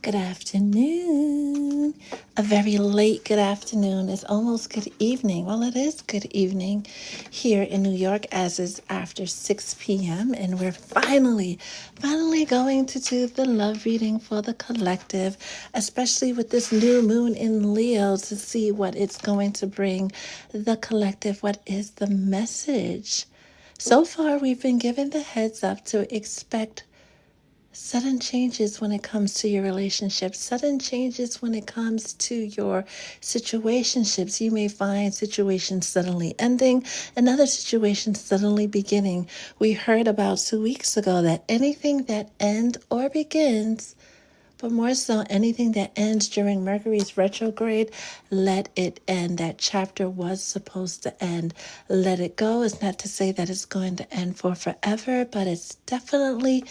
Good afternoon. A very late good afternoon. It's almost good evening. Well, it is good evening here in New York as it's after 6 p.m. And we're finally going to do the love reading for the collective, especially with this new moon in Leo to see what it's going to bring the collective. What is the message? So far, we've been given the heads up to expect sudden changes when it comes to your relationships, sudden changes when it comes to your situationships. You may find situations suddenly ending, another situation suddenly beginning. We heard about 2 weeks ago that anything that ends or begins, but more so anything that ends during Mercury's retrograde, let it end. That chapter was supposed to end. Let it go is not to say that it's going to end for forever, but it's definitely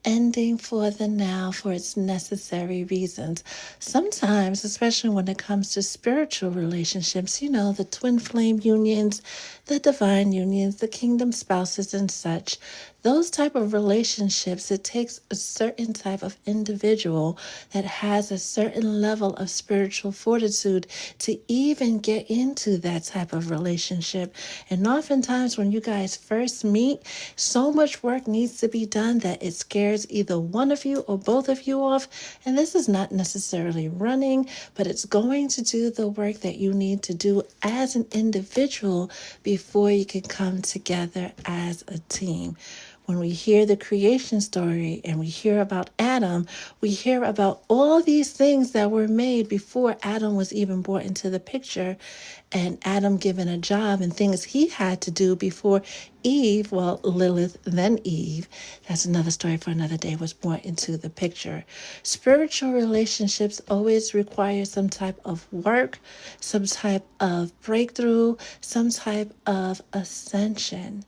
ending for the now for its necessary reasons. Sometimes, especially when it comes to spiritual relationships, the twin flame unions, the divine unions, the kingdom spouses and such, those type of relationships, it takes a certain type of individual that has a certain level of spiritual fortitude to even get into that type of relationship. And oftentimes when you guys first meet, so much work needs to be done that it scares either one of you or both of you off. And this is not necessarily running, but it's going to do the work that you need to do as an individual before you can come together as a team. When we hear the creation story and we hear about Adam, we hear about all these things that were made before Adam was even brought into the picture, and Adam given a job and things he had to do before Eve, Lilith, then Eve, that's another story for another day, was brought into the picture. Spiritual relationships always require some type of work, some type of breakthrough, some type of ascension.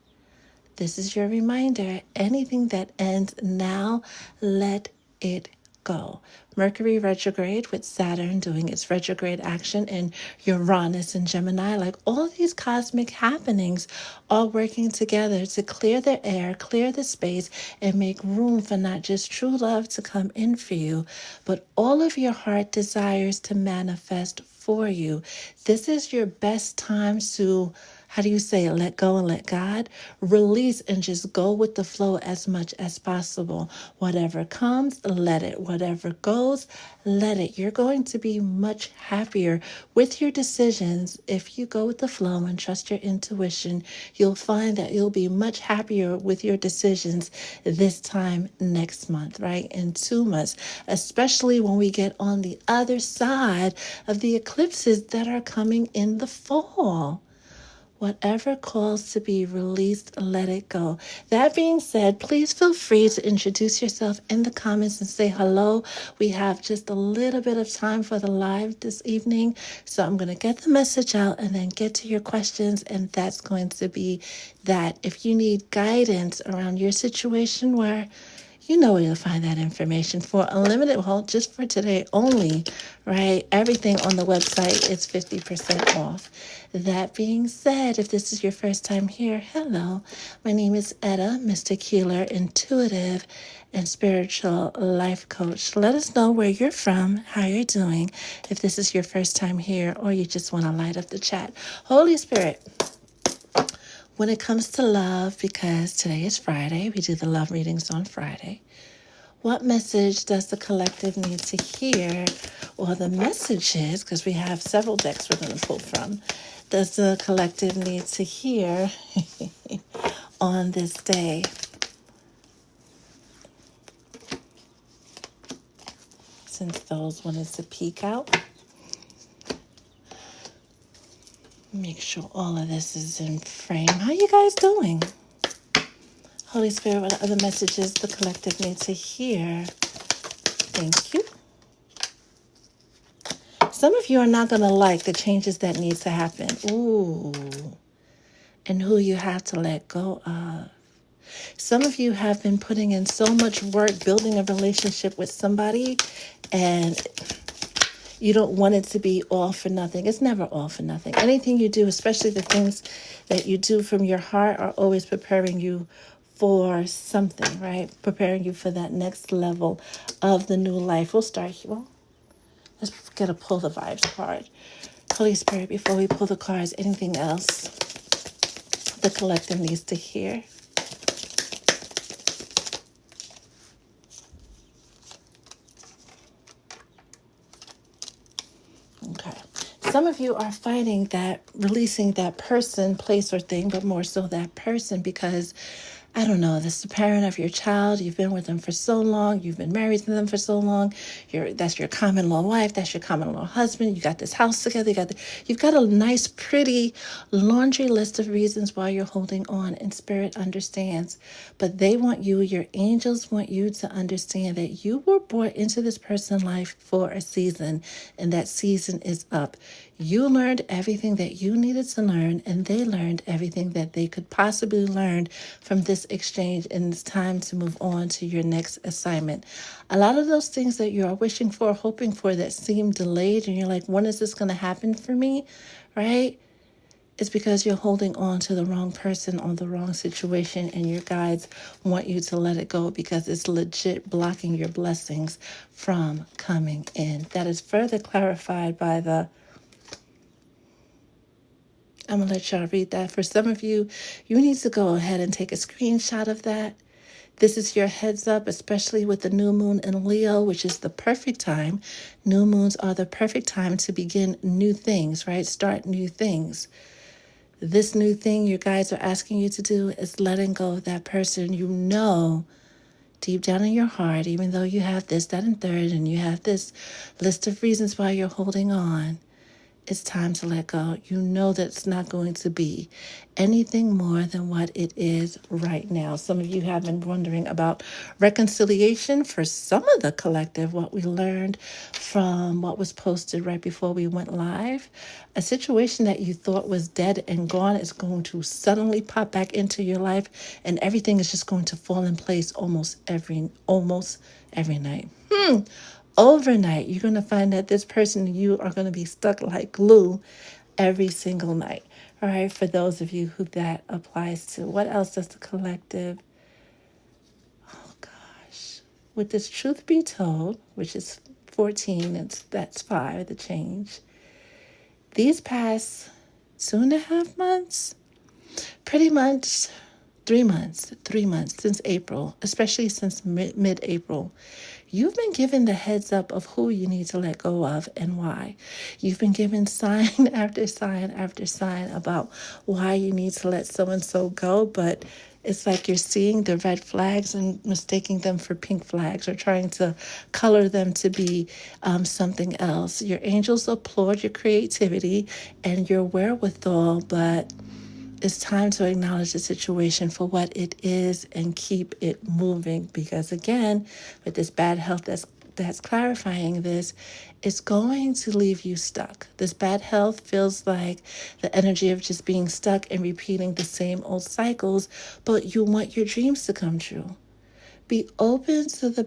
This is your reminder. Anything that ends now, let it go. Mercury retrograde with Saturn doing its retrograde action and Uranus and Gemini, like all these cosmic happenings all working together to clear the air, clear the space, and make room for not just true love to come in for you, but all of your heart desires to manifest for you. This is your best time to, how do you say it? Let go and let God. Release and just go with the flow as much as possible. Whatever comes, let it. Whatever goes, let it. You're going to be much happier with your decisions if you go with the flow and trust your intuition. You'll find that you'll be much happier with your decisions this time next month, right? In 2 months, especially when we get on the other side of the eclipses that are coming in the fall. Whatever calls to be released, let it go. That being said, please feel free to introduce yourself in the comments and say hello. We have just a little bit of time for the live this evening, so I'm going to get the message out and then get to your questions, and that's going to be that. If you need guidance around your situation, where you know where you'll find that information for unlimited, just for today only, right? Everything on the website is 50% off. That being said, if this is your first time here, hello. My name is Etta, Mystic Healer, Intuitive, and Spiritual Life Coach. Let us know where you're from, how you're doing, if this is your first time here, or you just want to light up the chat. Holy Spirit, when it comes to love, because today is Friday, we do the love readings on Friday. What message does the collective need to hear? Or the messages, because we have several decks we're going to pull from, does the collective need to hear on this day? Since those wanted to peek out. Make sure all of this is in frame. How you guys doing? Holy Spirit, what other messages the collective needs to hear? Thank you. Some of you are not going to like the changes that need to happen. Ooh. And who you have to let go of. Some of you have been putting in so much work building a relationship with somebody, and you don't want it to be all for nothing. It's never all for nothing. Anything you do, especially the things that you do from your heart, are always preparing you for something, right? Preparing you for that next level of the new life. We'll start here. Well, let's get a pull the vibes card. Holy Spirit, before we pull the cards, anything else the collective needs to hear? Okay. Some of you are fighting that, releasing that person, place, or thing, but more so that person because, I don't know, this is the parent of your child. You've been with them for so long. You've been married to them for so long. That's your common law wife. That's your common law husband. You got this house together. You've got a nice, pretty laundry list of reasons why you're holding on, and Spirit understands. But they want you, your angels want you to understand that you were brought into this person's life for a season, and that season is up. You learned everything that you needed to learn, and they learned everything that they could possibly learn from this exchange, and it's time to move on to your next assignment. A lot of those things that you are wishing for, hoping for, that seem delayed, and you're like, when is this going to happen for me, right? It's because you're holding on to the wrong person or the wrong situation, and your guides want you to let it go because it's legit blocking your blessings from coming in. That is further clarified by I'm going to let y'all read that. For some of you, you need to go ahead and take a screenshot of that. This is your heads up, especially with the new moon in Leo, which is the perfect time. New moons are the perfect time to begin new things, right? Start new things. This new thing your guides are asking you to do is letting go of that person you know deep down in your heart, even though you have this, that, and third, and you have this list of reasons why you're holding on. It's time to let go. You know that it's not going to be anything more than what it is right now. Some of you have been wondering about reconciliation. For some of the collective, what we learned from what was posted right before we went live, a situation that you thought was dead and gone is going to suddenly pop back into your life, and everything is just going to fall in place almost every night. Overnight, you're going to find that this person and you are going to be stuck like glue every single night. All right, for those of you who that applies to. What else does the collective? Oh gosh. With this truth be told, which is 14, that's 5, the change. These past 2.5 months, pretty much 3 months since April, especially since mid-April, you've been given the heads up of who you need to let go of and why. You've been given sign after sign after sign about why you need to let so-and-so go, but it's like you're seeing the red flags and mistaking them for pink flags, or trying to color them to be something else. Your angels applaud your creativity and your wherewithal, but it's time to acknowledge the situation for what it is and keep it moving. Because again, with this bad health that's clarifying this, it's going to leave you stuck. This bad health feels like the energy of just being stuck and repeating the same old cycles, but you want your dreams to come true. Be open to the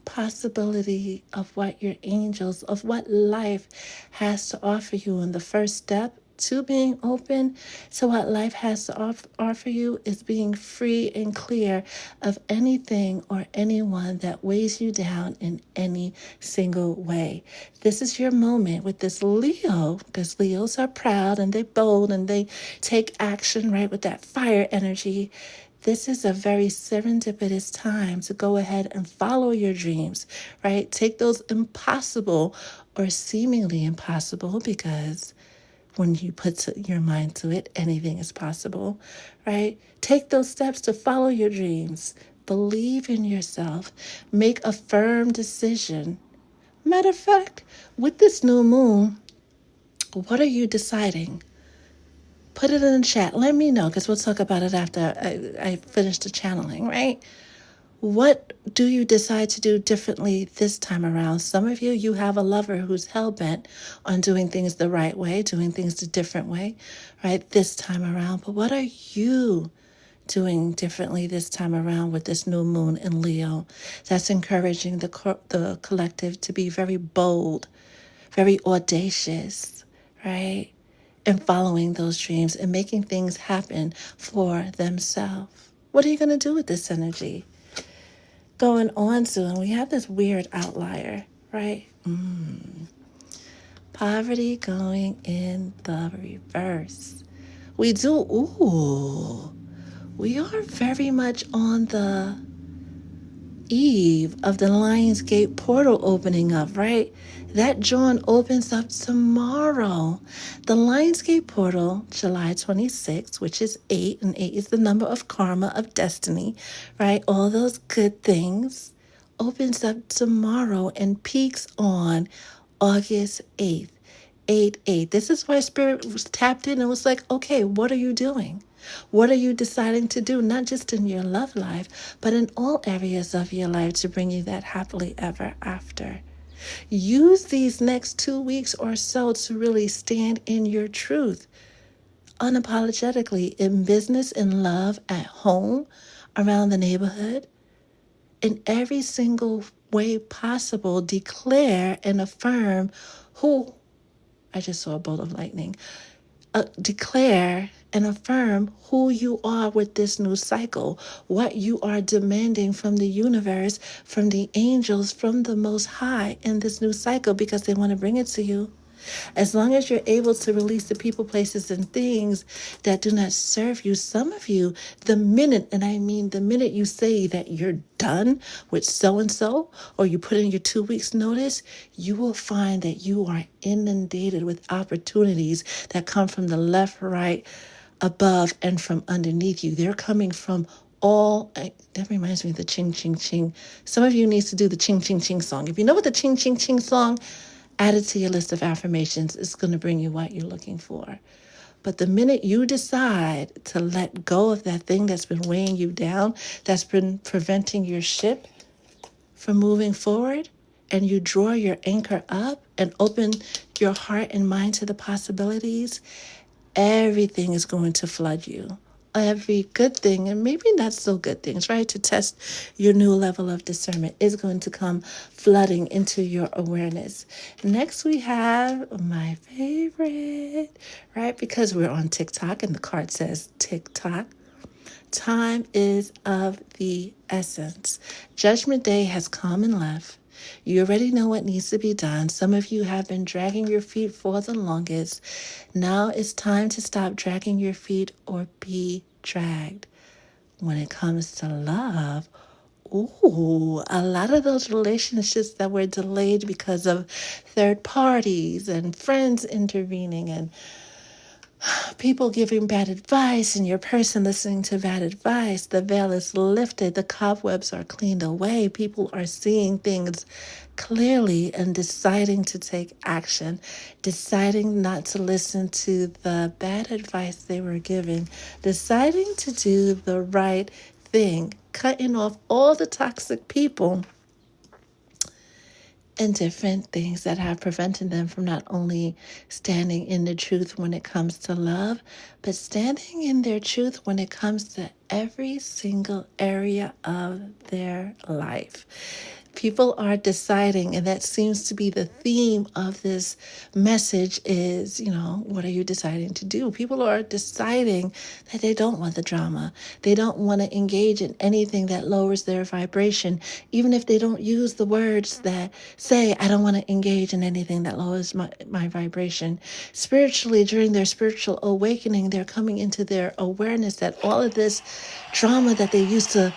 possibility of what your angels, of what life has to offer you. And the first step to being open to what life has to offer you is being free and clear of anything or anyone that weighs you down in any single way. This is your moment with this Leo, because Leos are proud and they bold and they take action, right, with that fire energy. This is a very serendipitous time to go ahead and follow your dreams, right? Take those impossible or seemingly impossible, because when you put your mind to it, anything is possible, right? Take those steps to follow your dreams. Believe in yourself. Make a firm decision. Matter of fact, with this new moon, what are you deciding? Put it in the chat. Let me know, because we'll talk about it after I finish the channeling, right? What do you decide to do differently this time around? Some of you, you have a lover who's hell-bent on doing things the right way, doing things the different way, right, this time around. But what are you doing differently this time around with this new moon in Leo? That's encouraging the collective to be very bold, very audacious, right? And following those dreams and making things happen for themselves. What are you going to do with this energy? Going on soon, we have this weird outlier, right? Poverty going in the reverse. We do, we are very much on the eve of the Lionsgate portal opening up, right? That joint opens up tomorrow. The Lionsgate portal, July 26th, which is 8, and 8 is the number of karma, of destiny, right? All those good things opens up tomorrow and peaks on August 8th. 8-8. This is why Spirit was tapped in and was like, okay, what are you doing? What are you deciding to do, not just in your love life, but in all areas of your life to bring you that happily ever after? Use these next 2 weeks or so to really stand in your truth unapologetically in business, in love, at home, around the neighborhood. In every single way possible, declare and affirm who. I just saw a bolt of lightning. Declare and affirm who you are with this new cycle, what you are demanding from the universe, from the angels, from the Most High in this new cycle, because they want to bring it to you. As long as you're able to release the people, places, and things that do not serve you, some of you, the minute, and I mean the minute you say that you're done with so-and-so, or you put in your 2 weeks notice, you will find that you are inundated with opportunities that come from the left, right, above, and from underneath you. They're coming from all. That reminds me of the ching ching ching. Some of you needs to do the ching ching ching song. If you know what the ching ching ching song, add it to your list of affirmations. It's going to bring you what you're looking for. But the minute you decide to let go of that thing that's been weighing you down, that's been preventing your ship from moving forward, and you draw your anchor up and open your heart and mind to the possibilities, everything is going to flood you. Every good thing, and maybe not so good things, right? To test your new level of discernment is going to come flooding into your awareness. Next, we have my favorite, right? Because we're on TikTok and the card says TikTok. Time is of the essence. Judgment Day has come and left. You already know what needs to be done. Some of you have been dragging your feet for the longest. Now it's time to stop dragging your feet or be dragged. When it comes to love, a lot of those relationships that were delayed because of third parties and friends intervening and people giving bad advice and your person listening to bad advice, the veil is lifted, the cobwebs are cleaned away, people are seeing things clearly and deciding to take action, deciding not to listen to the bad advice they were giving, deciding to do the right thing, cutting off all the toxic people and different things that have prevented them from not only standing in the truth when it comes to love, but standing in their truth when it comes to every single area of their life. People are deciding, and that seems to be the theme of this message is, what are you deciding to do? People are deciding that they don't want the drama. They don't want to engage in anything that lowers their vibration, even if they don't use the words that say, I don't want to engage in anything that lowers my vibration. Spiritually, during their spiritual awakening, they're coming into their awareness that all of this drama that they used to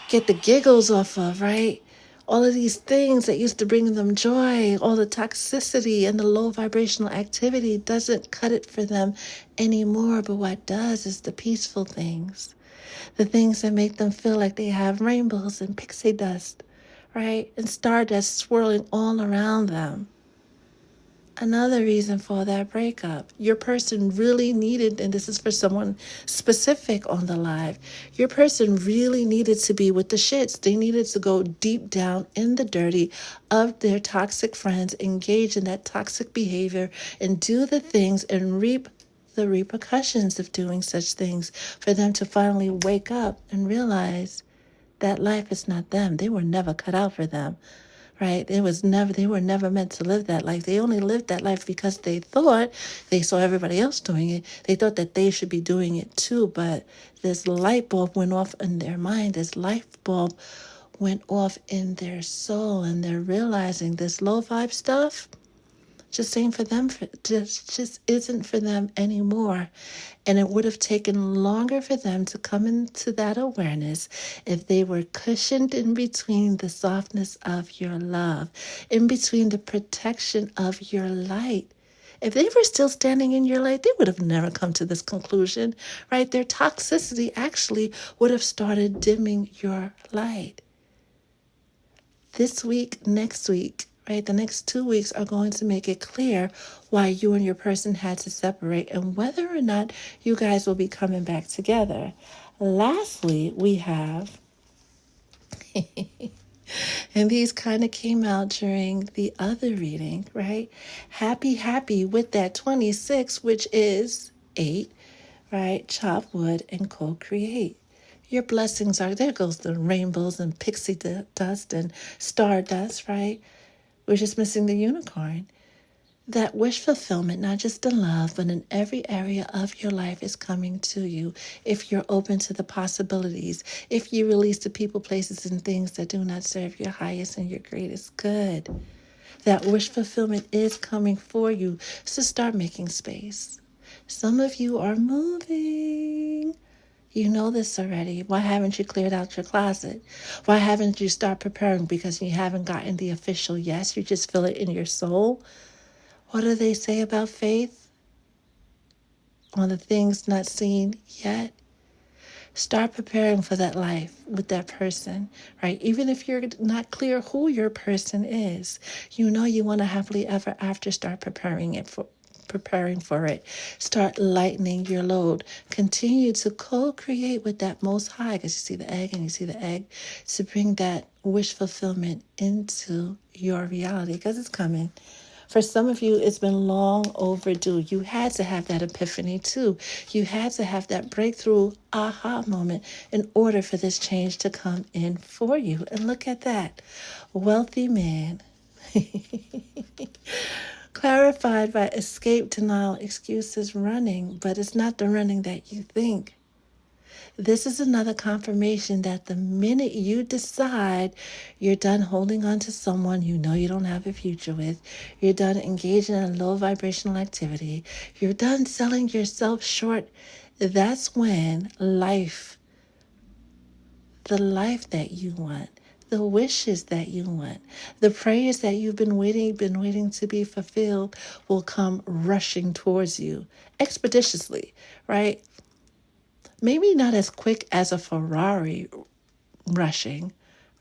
get the giggles off of, right? All of these things that used to bring them joy, all the toxicity and the low vibrational activity doesn't cut it for them anymore. But what does is the peaceful things, the things that make them feel like they have rainbows and pixie dust, right? And stardust swirling all around them. Another reason for that breakup, your person really needed, and this is for someone specific on the live, your person really needed to be with the shits. They needed to go deep down in the dirty of their toxic friends, engage in that toxic behavior, and do the things and reap the repercussions of doing such things, for them to finally wake up and realize that life is not them. They were never cut out for them. right? They were never meant to live that life. They only lived that life because they saw everybody else doing it. They thought that they should be doing it too, but this light bulb went off in their mind. This light bulb went off in their soul, and they're realizing this low vibe stuff just ain't for them, just isn't for them anymore. And it would have taken longer for them to come into that awareness if they were cushioned in between the softness of your love, in between the protection of your light. If they were still standing in your light, they would have never come to this conclusion, right? Their toxicity actually would have started dimming your light. This week, next week, right? The next 2 weeks are going to make it clear why you and your person had to separate and whether or not you guys will be coming back together. Lastly, we have, and these kind of came out during the other reading, right? Happy with that 26, which is 8, right? Chop wood and co-create. Your blessings are, there goes the rainbows and pixie dust and stardust, right? We're just missing the unicorn. That wish fulfillment, not just in love, but in every area of your life is coming to you if you're open to the possibilities, if you release the people, places, and things that do not serve your highest and your greatest good. That wish fulfillment is coming for you, so start making space. Some of you are moving. You know this already. Why haven't you cleared out your closet? Why haven't you started preparing? Because you haven't gotten the official yes. You just feel it in your soul. What do they say about faith? On the things not seen yet. Start preparing for that life with that person, right? Even if you're not clear who your person is, you know you want to happily ever after. Start preparing for it. Start lightening your load. Continue to co-create with that Most High, because you see the egg and you see the egg, to bring that wish fulfillment into your reality, because it's coming. For some of you, it's been long overdue. You had to have that epiphany too. You had to have that breakthrough aha moment in order for this change to come in for you. And look at that. Wealthy man. Clarified by escape, denial, excuses, running, but it's not the running that you think. This is another confirmation that the minute you decide you're done holding on to someone you know you don't have a future with, you're done engaging in a low vibrational activity, you're done selling yourself short, that's when the life that you want, the wishes that you want, the prayers that you've been waiting to be fulfilled will come rushing towards you expeditiously, right? Maybe not as quick as a Ferrari rushing,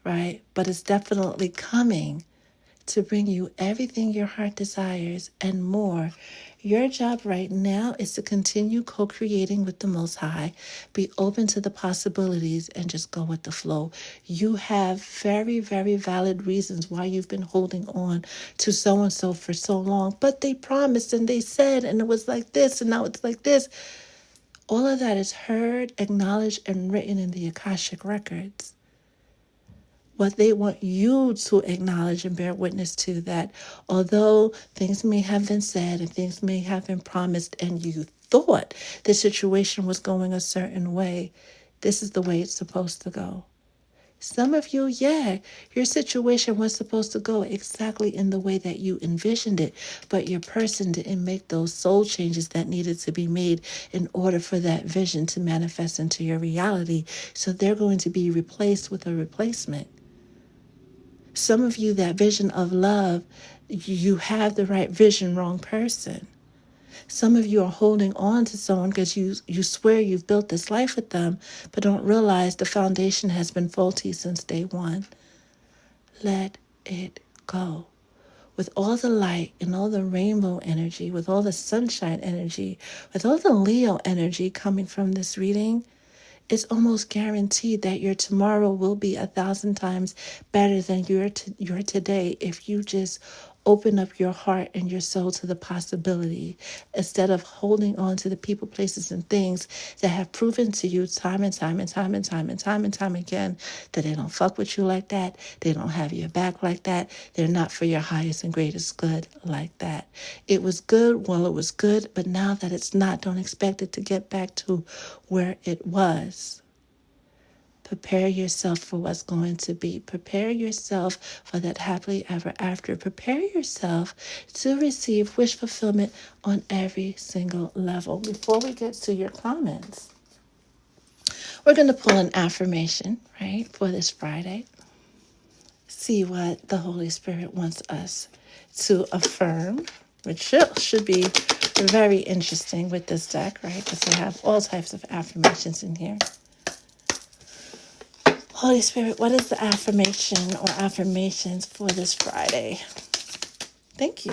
right? But it's definitely coming to bring you everything your heart desires and more. Your job right now is to continue co-creating with the Most High. Be open to the possibilities and just go with the flow. You have very, very valid reasons why you've been holding on to so-and-so for so long, but they promised and they said, and it was like this, and now it's like this. All of that is heard, acknowledged, and written in the Akashic records. What they want you to acknowledge and bear witness to, that although things may have been said and things may have been promised and you thought the situation was going a certain way, this is the way it's supposed to go. Some of you, your situation was supposed to go exactly in the way that you envisioned it, but your person didn't make those soul changes that needed to be made in order for that vision to manifest into your reality. So they're going to be replaced with a replacement. Some of you, that vision of love, you have the right vision, wrong person. Some of you are holding on to someone because you swear you've built this life with them, but don't realize the foundation has been faulty since day one. Let it go. With all the light and all the rainbow energy, with all the sunshine energy, with all the Leo energy coming from this reading, it's almost guaranteed that your tomorrow will be 1,000 times better than your today if you just Open up your heart and your soul to the possibility instead of holding on to the people, places, and things that have proven to you time and time and time and time and time and time again that they don't fuck with you like that. They don't have your back like that. They're not for your highest and greatest good like that. It was good while it was good, but now that it's not, don't expect it to get back to where it was. Prepare yourself for what's going to be. Prepare yourself for that happily ever after. Prepare yourself to receive wish fulfillment on every single level. Before we get to your comments, we're going to pull an affirmation, right, for this Friday. See what the Holy Spirit wants us to affirm, which should be very interesting with this deck, right, because I have all types of affirmations in here. Holy Spirit, what is the affirmation or affirmations for this Friday? Thank you.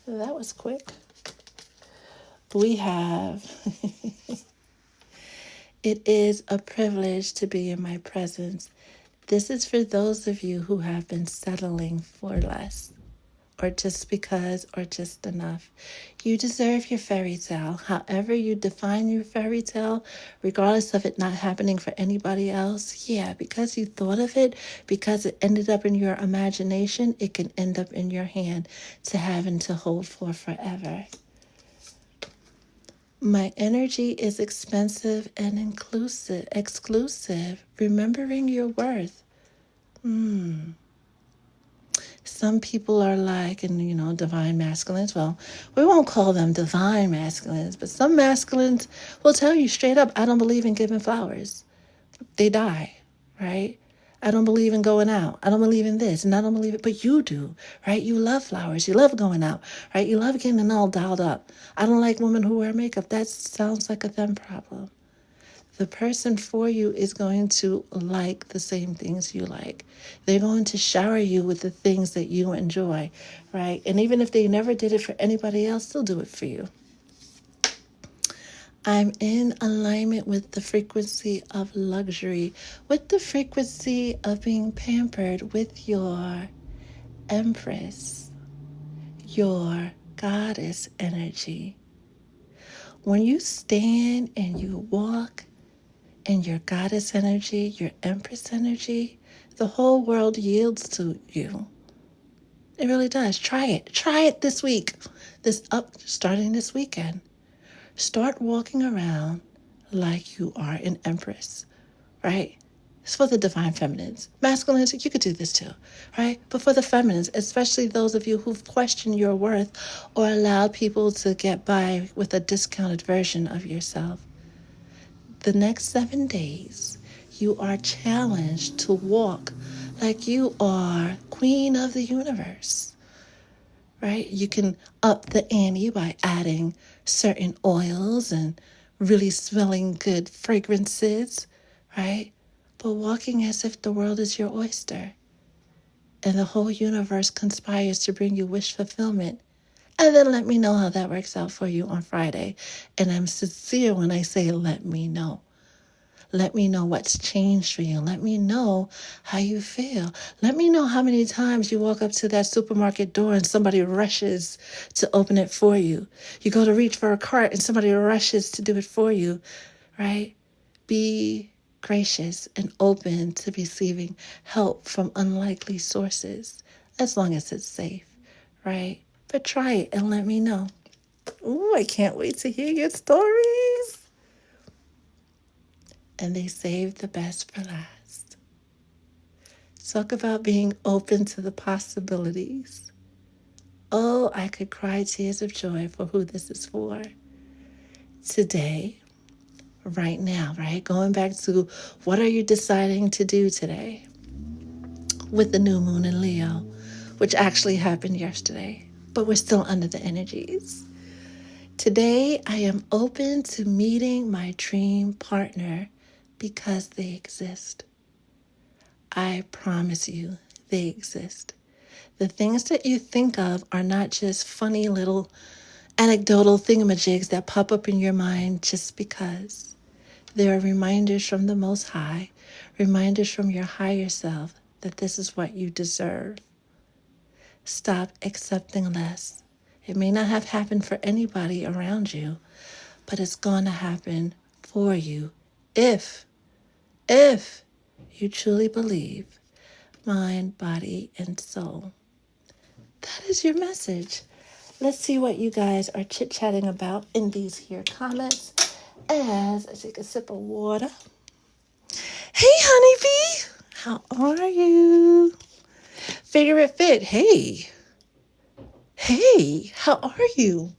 That was quick. We have, it is a privilege to be in my presence. This is for those of you who have been settling for less, or just because, or just enough. You deserve your fairy tale. However you define your fairy tale, regardless of it not happening for anybody else, yeah, because you thought of it, because it ended up in your imagination, it can end up in your hand to have and to hold for forever. My energy is expensive and exclusive, remembering your worth. Some people are like, and divine masculines. Well, we won't call them divine masculines, but some masculines will tell you straight up, I don't believe in giving flowers. They die, right? I don't believe in going out. I don't believe in this, and I don't believe it, but you do, right? You love flowers. You love going out, right? You love getting all dialed up. I don't like women who wear makeup. That sounds like a them problem. The person for you is going to like the same things you like. They're going to shower you with the things that you enjoy, right? And even if they never did it for anybody else, they'll do it for you. I'm in alignment with the frequency of luxury, with the frequency of being pampered with your Empress, your goddess energy. When you stand and you walk, and your goddess energy, your empress energy, the whole world yields to you. It really does. Try it. Try it this week. Starting this weekend. Start walking around like you are an empress, right? It's for the divine feminines. Masculines, you could do this too, right? But for the feminines, especially those of you who've questioned your worth or allowed people to get by with a discounted version of yourself. The next 7 days, you are challenged to walk like you are queen of the universe, right? You can up the ante by adding certain oils and really smelling good fragrances, right? But walking as if the world is your oyster and the whole universe conspires to bring you wish fulfillment. And then let me know how that works out for you on Friday. And I'm sincere when I say let me know. Let me know what's changed for you. Let me know how you feel. Let me know how many times you walk up to that supermarket door and somebody rushes to open it for you. You go to reach for a cart and somebody rushes to do it for you, right? Be gracious and open to receiving help from unlikely sources, as long as it's safe, right? But try it and let me know. Ooh, I can't wait to hear your stories. And they saved the best for last. Talk about being open to the possibilities. Oh, I could cry tears of joy for who this is for. Today, right now, right? Going back to what are you deciding to do today with the new moon in Leo, which actually happened yesterday, but we're still under the energies. Today, I am open to meeting my dream partner because they exist. I promise you, they exist. The things that you think of are not just funny little anecdotal thingamajigs that pop up in your mind just because. They are reminders from the Most High, reminders from your higher self that this is what you deserve. Stop accepting less. It may not have happened for anybody around you, but it's going to happen for you if you truly believe, mind, body, and soul. That is your message. Let's see what you guys are chit-chatting about in these here comments as I take a sip of water. Hey, honeybee, how are you? Figure it fit. Hey, how are you?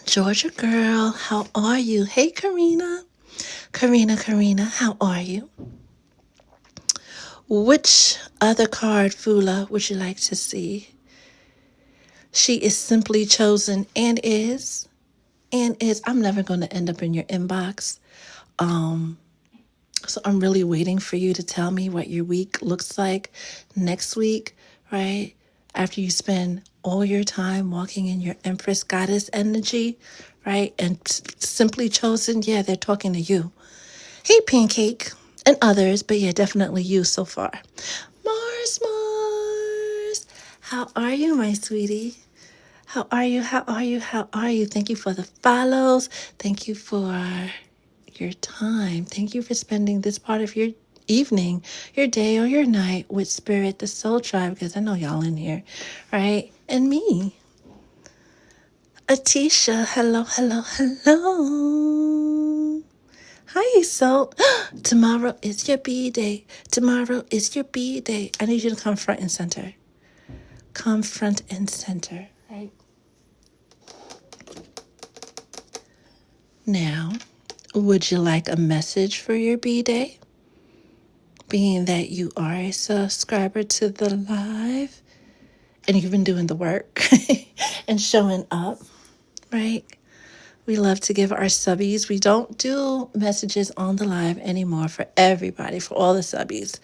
Georgia girl, how are you? Hey, Karina, how are you? Which other card, Fula, would you like to see? She is simply chosen and is. I'm never going to end up in your inbox. So I'm really waiting for you to tell me what your week looks like next week, right? After you spend all your time walking in your Empress Goddess energy, right? And simply chosen, yeah, they're talking to you. Hey, Pancake, and others, but yeah, definitely you so far. Mars, how are you, my sweetie? How are you? Thank you for the follows. Thank you for your time. Thank you for spending this part of your evening, your day, or your night with Spirit, the Soul Tribe, because I know y'all in here, right? And me. Atisha, hello. Hi, Soul. Tomorrow is your B-day. I need you to come front and center. Right? Now, would you like a message for your B-day? Being that you are a subscriber to the live and you've been doing the work and showing up, right? We love to give our subbies. We don't do messages on the live anymore for everybody, for all the subbies,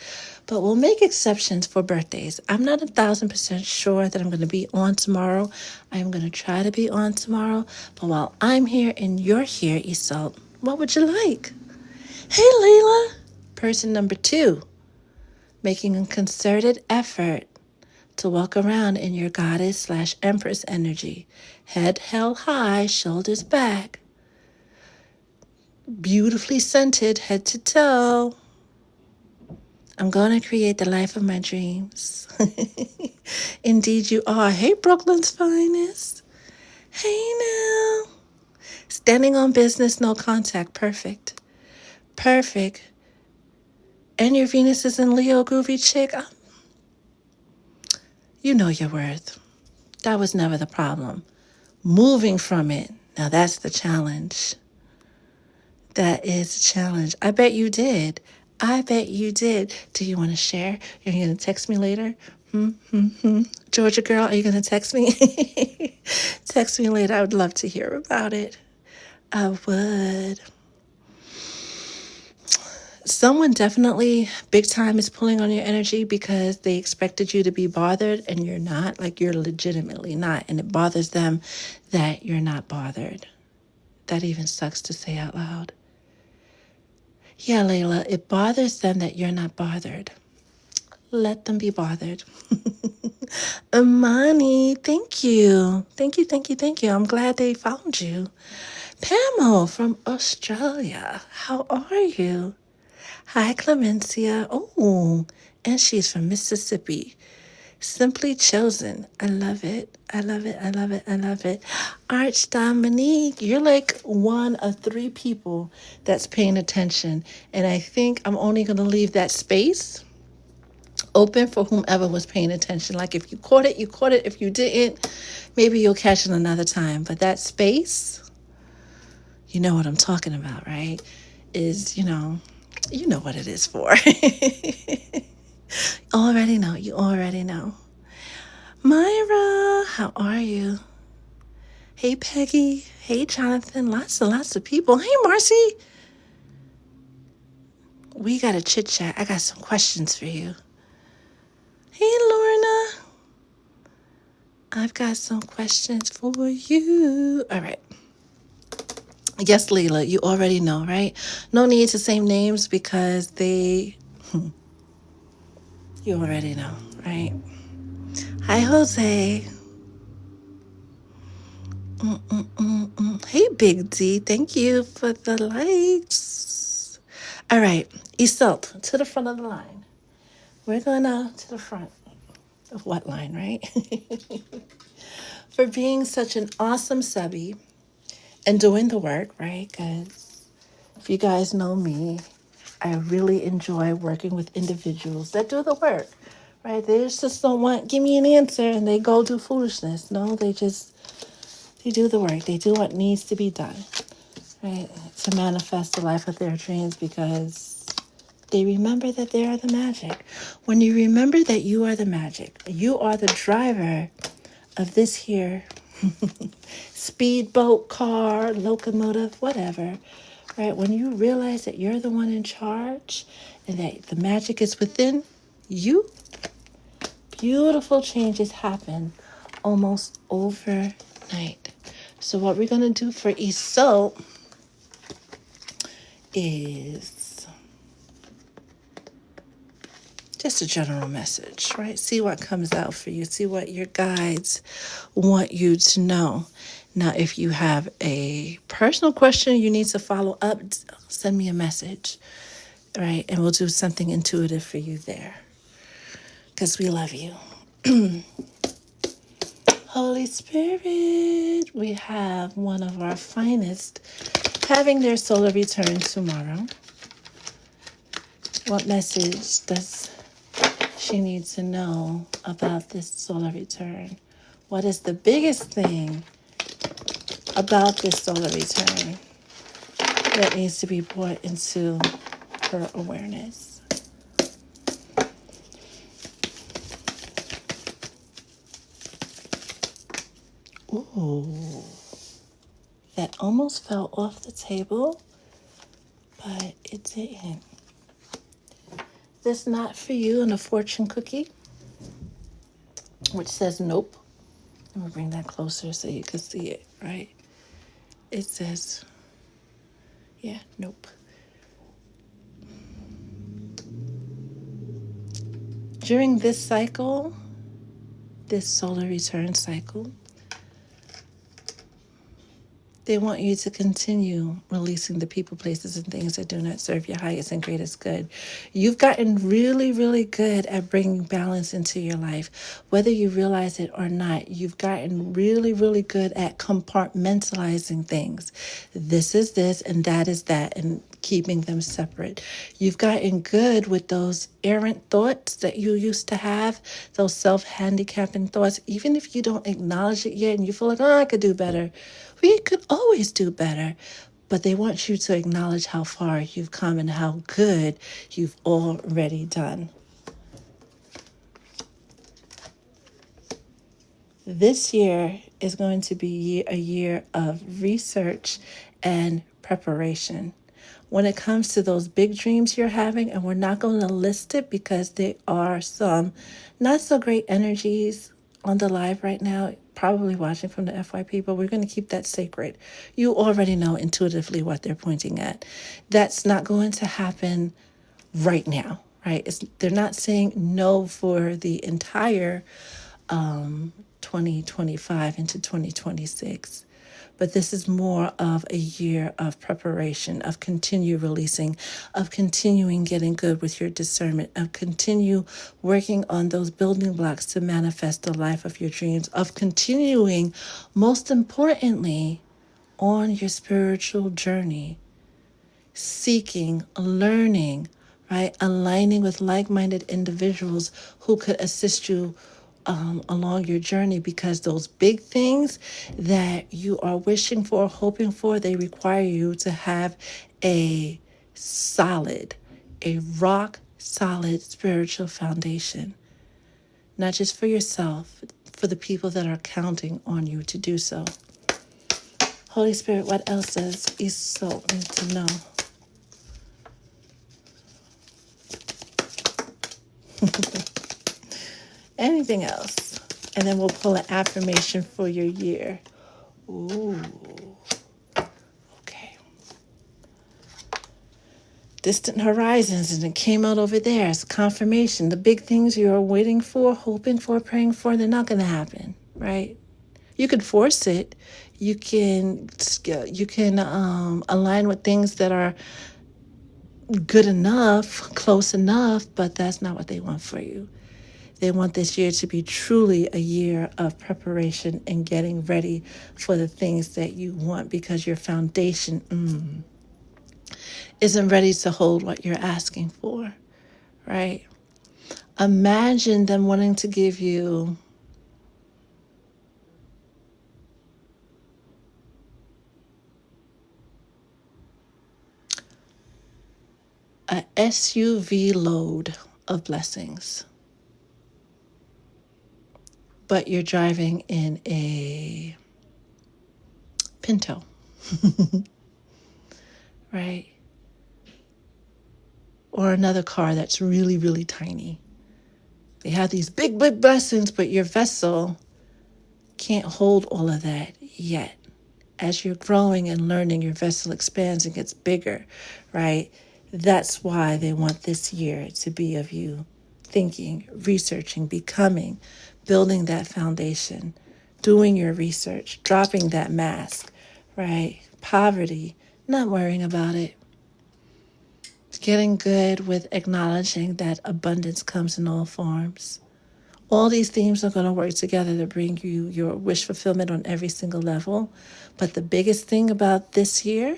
but we'll make exceptions for birthdays. I'm not 1,000% sure that I'm going to be on tomorrow. I'm going to try to be on tomorrow, but while I'm here and you're here, Isolde, what would you like? Hey, Layla, person number 2, making a concerted effort to walk around in your goddess/empress energy. Head held high, shoulders back. Beautifully scented head to toe. I'm going to create the life of my dreams. Indeed you are. Hey, Brooklyn's finest. Hey now. Standing on business, no contact. Perfect. And your Venus is in Leo, groovy chick. You know your worth. That was never the problem. Moving from it, now that's the challenge. That is the challenge. I bet you did. Do you want to share? Are you going to text me later? Georgia girl, are you going to text me? Text me later. I would love to hear about it. I would. Someone definitely big time is pulling on your energy because they expected you to be bothered and you're not. Like, you're legitimately not. And it bothers them that you're not bothered. That even sucks to say out loud. Yeah, Layla, it bothers them that you're not bothered. Let them be bothered. Amani, thank you. Thank you. I'm glad they found you. Pamela from Australia, how are you? Hi, Clemencia. Oh, and she's from Mississippi. Simply chosen. I love it. Arch Dominique, you're like one of 3 people that's paying attention. And I think I'm only going to leave that space open for whomever was paying attention. Like, if you caught it, you caught it. If you didn't, maybe you'll catch it another time. But that space, you know what I'm talking about, right? Is, you know what it is for. You already know. Myra, how are you? Hey, Peggy. Hey, Jonathan. Lots and lots of people. Hey, Marcy. We got to chit chat. I got some questions for you. Hey, Lorna. I've got some questions for you. All right. Yes, Leela, you already know, right? No need to say names because they You already know, right? Hi, Jose. Hey, Big D. Thank you for the likes. All right, Isolt, to the front of the line. We're going to the front of what line, right? For being such an awesome subby and doing the work, right? Because if you guys know me, I really enjoy working with individuals that do the work, right? They just don't want, give me an answer and they go do foolishness. No, they do the work. They do what needs to be done, right? To manifest the life of their dreams because they remember that they are the magic. When you remember that you are the magic, you are the driver of this here speedboat, car, locomotive, whatever, right? When you realize that you're the one in charge and that the magic is within you, beautiful changes happen almost overnight. So what we're going to do for Isolt is just a general message, right? See what comes out for you. See what your guides want you to know. Now, if you have a personal question you need to follow up, send me a message, right? And we'll do something intuitive for you there because we love you. Holy Spirit, we have one of our finest having their solar return tomorrow. What message does she need to know about this solar return? What is the biggest thing about this solar return that needs to be brought into her awareness? Ooh, that almost fell off the table, but it didn't. This not for you and a fortune cookie, which says nope. I'm gonna bring that closer so you can see it, right? It says, yeah, nope. During this cycle, this solar return cycle, they want you to continue releasing the people, places, and things that do not serve your highest and greatest good. You've gotten really, really good at bringing balance into your life. Whether you realize it or not, you've gotten really, really good at compartmentalizing things. This is this and that is that, and keeping them separate. You've gotten good with those errant thoughts that you used to have, those self-handicapping thoughts, even if you don't acknowledge it yet and you feel like, oh, I could do better. We could always do better, but they want you to acknowledge how far you've come and how good you've already done. This year is going to be a year of research and preparation. When it comes to those big dreams you're having, and we're not going to list it because there are some not so great energies on the live right now, probably watching from the FYP, but we're going to keep that sacred. You already know intuitively what they're pointing at. That's not going to happen right now, right? They're not saying no for the entire 2025 into 2026. But this is more of a year of preparation, of continue releasing, of continuing getting good with your discernment, of continue working on those building blocks to manifest the life of your dreams, of continuing, most importantly, on your spiritual journey, seeking, learning, right? Aligning with like-minded individuals who could assist you along your journey, because those big things that you are wishing for, hoping for, they require you to have a rock solid spiritual foundation, not just for yourself, for the people that are counting on you to do so. Holy Spirit, what else does Isolt need to know? Anything else? And then we'll pull an affirmation for your year. Ooh. Okay. distant horizons, and it came out over there as confirmation. The big things you're waiting for, hoping for, praying for, they're not going to happen, right? You can force it. You can align with things that are good enough, close enough, but that's not what they want for you. They want this year to be truly a year of preparation and getting ready for the things that you want, because your foundation isn't ready to hold what you're asking for, right? Imagine them wanting to give you a SUV load of blessings, but you're driving in a Pinto, right? Or another car that's really, really tiny. They have these big, big blessings, but your vessel can't hold all of that yet. As you're growing and learning, your vessel expands and gets bigger, right? That's why they want this year to be of you thinking, researching, becoming, building that foundation, doing your research, dropping that mask, right? Poverty, not worrying about it. Getting good with acknowledging that abundance comes in all forms. All these themes are going to work together to bring you your wish fulfillment on every single level. But the biggest thing about this year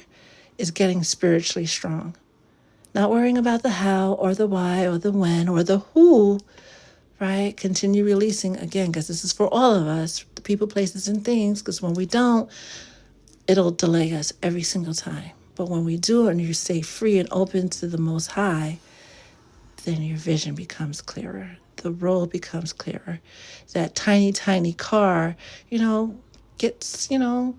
is getting spiritually strong. Not worrying about the how or the why or the when or the who, right? Continue releasing again, because this is for all of us, the people, places, and things, because when we don't, it'll delay us every single time. But when we do it and you stay free and open to the Most High, then your vision becomes clearer. The road becomes clearer. That tiny, tiny car, gets, a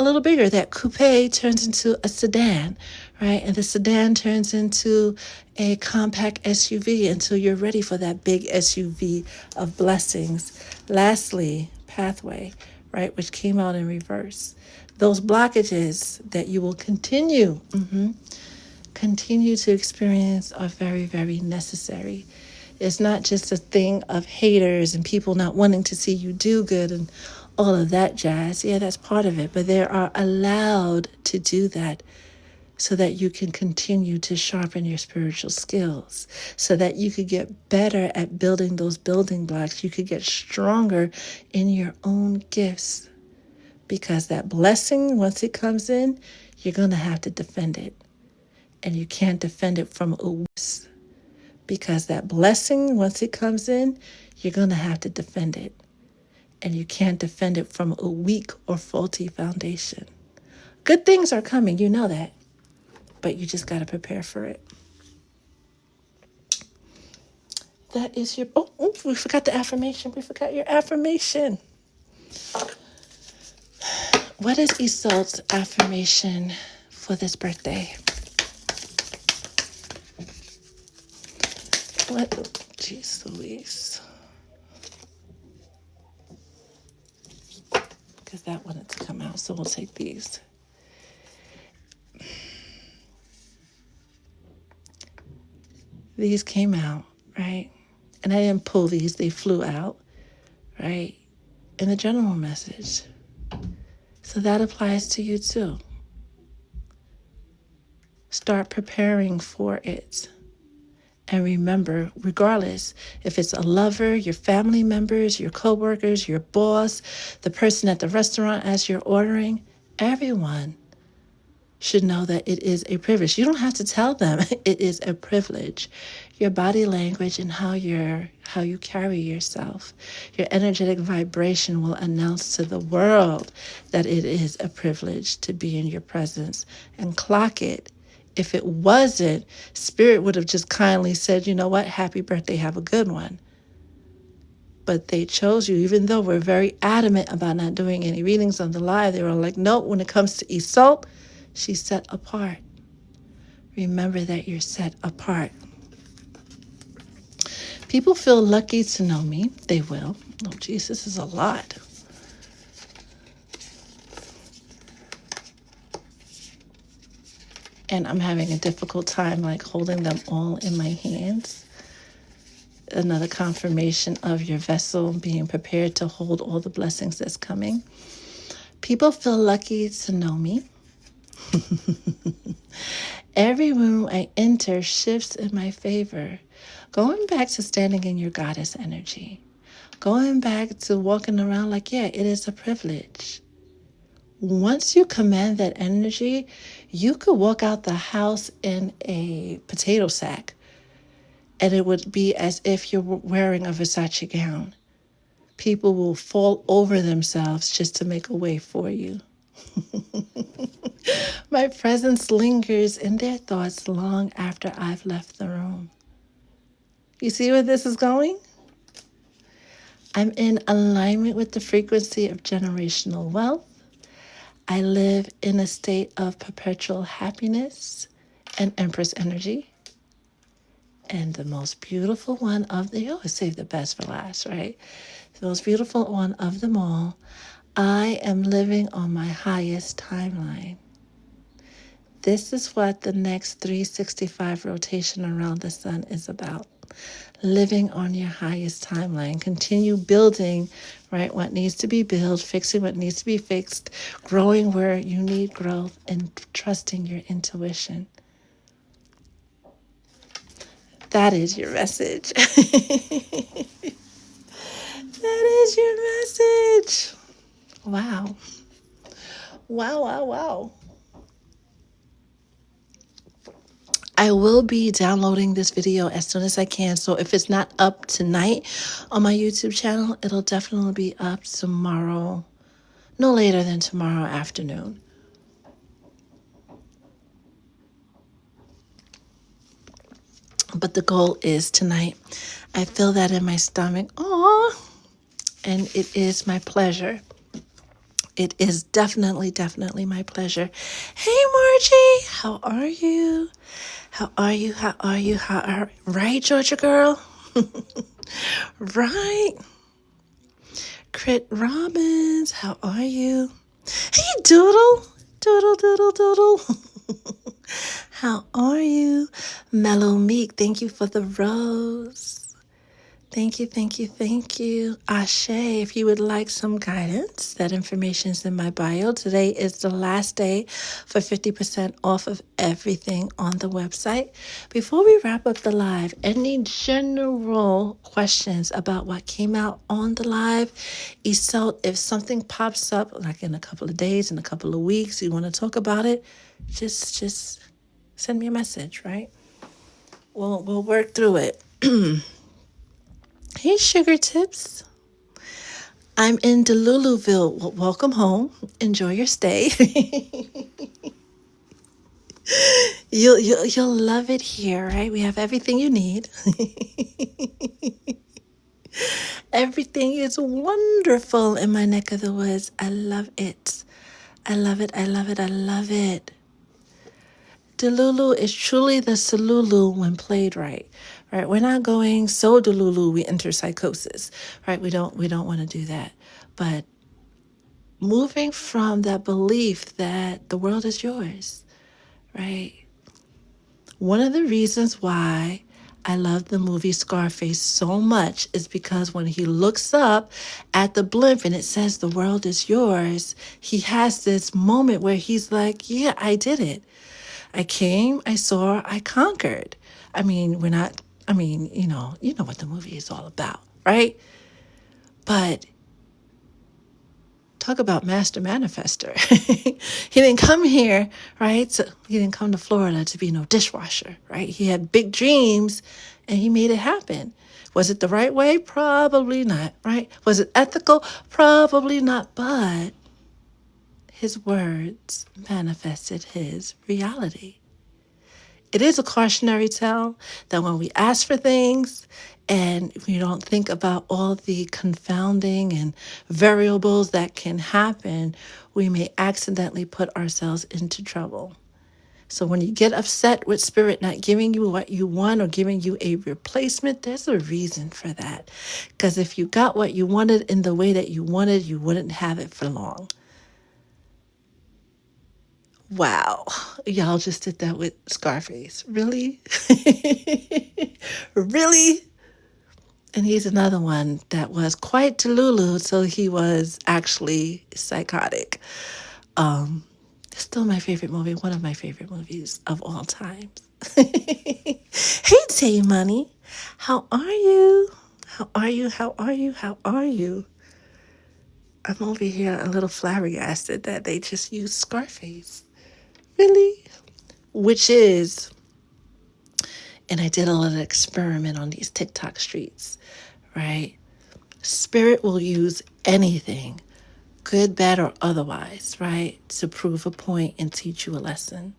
little bigger. That coupe turns into a sedan, right? And the sedan turns into a compact SUV until you're ready for that big SUV of blessings. Lastly, pathway, right, which came out in reverse. Those blockages that you will continue to experience are very, very necessary. It's not just a thing of haters and people not wanting to see you do good and all of that jazz. Yeah, that's part of it. But they are allowed to do that so that you can continue to sharpen your spiritual skills, so that you could get better at building those building blocks. You could get stronger in your own gifts, because that blessing, once it comes in, you're going to have to defend it. And you can't defend it from a wuss, because that blessing, once it comes in, you're going to have to defend it. And you can't defend it from a weak or faulty foundation. Good things are coming, you know that. But you just got to prepare for it. That is your... Oh, we forgot the affirmation. We forgot your affirmation. What is Isolde's affirmation for this birthday? What? Jeez Louise. Because that wanted to come out, so we'll take these. These came out, right? And I didn't pull these, they flew out, right? In the general message. So that applies to you too. Start preparing for it. And remember, regardless if it's a lover, your family members, your coworkers, your boss, the person at the restaurant as you're ordering, everyone should know that it is a privilege. You don't have to tell them it is a privilege. Your body language and how you carry yourself, your energetic vibration will announce to the world that it is a privilege to be in your presence, and clock it. If it wasn't, Spirit would have just kindly said, you know what, happy birthday, have a good one. But they chose you, even though we're very adamant about not doing any readings on the live. They were like, no, when it comes to Isolde, she's set apart. Remember that you're set apart. People feel lucky to know me. They will. Oh, geez, this is a lot. and I'm having a difficult time like holding them all in my hands. Another confirmation of your vessel being prepared to hold all the blessings that's coming. People feel lucky to know me. Every room I enter shifts in my favor. Going back to standing in your goddess energy. Going back to walking around like, yeah, it is a privilege. Once you command that energy, you could walk out the house in a potato sack and it would be as if you're wearing a Versace gown. People will fall over themselves just to make a way for you. My presence lingers in their thoughts long after I've left the room. You see where this is going? I'm in alignment with the frequency of generational wealth. I live in a state of perpetual happiness and Empress energy. And the most beautiful one of the, you always save the best for last, right? The most beautiful one of them all, I am living on my highest timeline. This is what the next 365 rotation around the sun is about. Living on your highest timeline. Continue building, right, what needs to be built, fixing what needs to be fixed, growing where you need growth, and trusting your intuition. That is your message. That is your message. Wow. Wow, wow, wow. I will be downloading this video as soon as I can. So if it's not up tonight on my YouTube channel, it'll definitely be up tomorrow, no later than tomorrow afternoon. But the goal is tonight. I feel that in my stomach. Aww. And it is my pleasure. It is definitely my pleasure. Hey, Margie, how are you? How are you? How are you? How are right, Georgia girl? Right. Crit Robbins, how are you? Hey, Doodle. Doodle, doodle, doodle. How are you? Mellow Meek, thank you for the rose. Thank you, thank you, thank you. Ashe, if you would like some guidance, that information is in my bio. Today is the last day for 50% off of everything on the website. Before we wrap up the live, any general questions about what came out on the live? So if something pops up, like in a couple of days, in a couple of weeks, you want to talk about it, just send me a message, right? We'll work through it. Hey, Sugar Tips. I'm in Deluluville. Well, welcome home. Enjoy your stay. You'll love it here, right? We have everything you need. Everything is wonderful in my neck of the woods. I love it. I love it. I love it. I love it. Delulu is truly the Salulu when played right. Right? We're not going so Delulu we enter psychosis. Right? We don't want to do that. But moving from that belief that the world is yours, right? One of the reasons why I love the movie Scarface so much is because when he looks up at the blimp and it says the world is yours, he has this moment where he's like, yeah, I did it. I came, I saw, I conquered. You know what the movie is all about, right? But talk about master manifester. He didn't come here, right? So he didn't come to Florida to be no dishwasher, right? He had big dreams and he made it happen. Was it the right way? Probably not, right? Was it ethical? Probably not, but his words manifested his reality. It is a cautionary tale that when we ask for things and we don't think about all the confounding and variables that can happen, we may accidentally put ourselves into trouble. So when you get upset with spirit not giving you what you want or giving you a replacement, there's a reason for that. Because if you got what you wanted in the way that you wanted, you wouldn't have it for long. Wow. Y'all just did that with Scarface. Really? Really? And he's another one that was quite Delulu, so he was actually psychotic. Um, Still my favorite movie, one of my favorite movies of all time. Hey, Tay Money. How are you? How are you? How are you? How are you? I'm over here a little flabbergasted that they just used Scarface. Really? Which is, and I did a little experiment on these TikTok streets, right? Spirit will use anything, good, bad, or otherwise, right, to prove a point and teach you a lesson.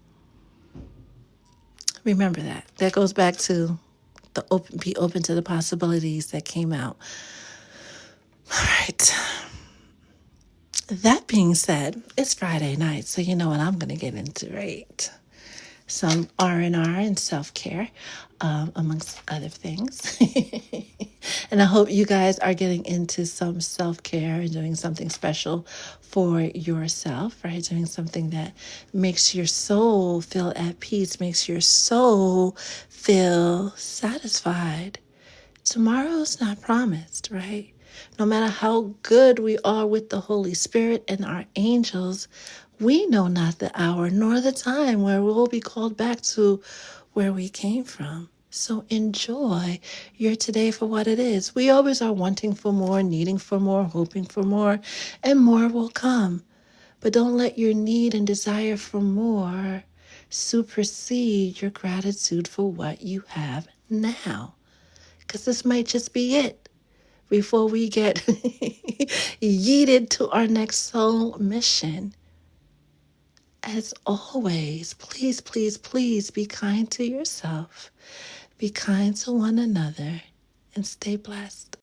Remember that. That goes back to the open, be open to the possibilities that came out. All right. That being said, it's Friday night, so you know what I'm going to get into, right? Some R&R and self-care, amongst other things. And I hope you guys are getting into some self-care and doing something special for yourself, right? Doing something that makes your soul feel at peace, makes your soul feel satisfied. Tomorrow's not promised, right? No matter how good we are with the Holy Spirit and our angels, we know not the hour nor the time where we'll be called back to where we came from. So enjoy your today for what it is. We always are wanting for more, needing for more, hoping for more, and more will come. But don't let your need and desire for more supersede your gratitude for what you have now. Because this might just be it before we get yeeted to our next soul mission. As always, please, please, please be kind to yourself, be kind to one another, and stay blessed.